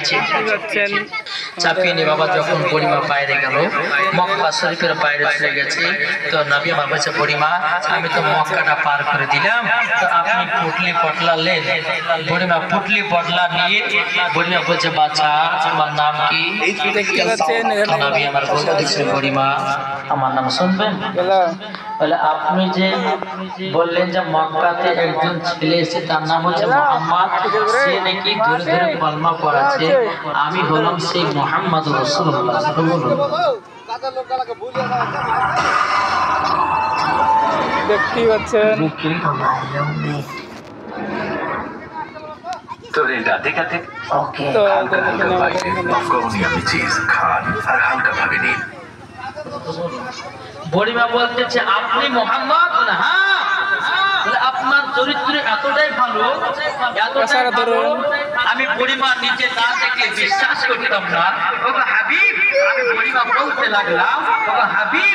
চাপিয়েছে। চাপিয়ে নিয়ে বাবা যখন বুড়িমা বাইরে গেল, মক্কা শরীফের বাইরে চলে গেছে, তো নবী আমার বলছে, বুড়িমা আমি তো মক্কাটা পার করে দিলাম, তো আপনি পুটলি পটলা নেন। বুড়িমা পুটলি পটলা নিয়ে বুড়িমা বলছে, বাচ্চা তোমার নাম কি? নবী আমার বলতেছে, বুড়িমা আমার নাম শুনবেন? বলে আপনি যে বললেন যে মক্কাতে একজন ছেলে এসে তার নাম হচ্ছে মুহাম্মদ, সে নাকি ধরে ধরে কলমা পড়াচ্ছে, আমি হলাম সেই মুহাম্মদ রাসূলুল্লাহ। দেখতেই পাচ্ছেন तो रेंडा देखा थे ओके তো हल्का हल्का बाइटे अफगानी আমি চিজ খান আর হালকা ভাবে নিন। বুড়িমা বলতেছে, আপনি মুহাম্মদ? বলে হ্যাঁ। বলে আপনার চরিত্র এতটাই ভালো, এতটাই ভালো, আমি বুড়িমা নিজে না দেখলে বিশ্বাস করতাম না। বাবা হাবিব, আমি বুড়িমা বলতে লাগলাম, বাবা হাবিব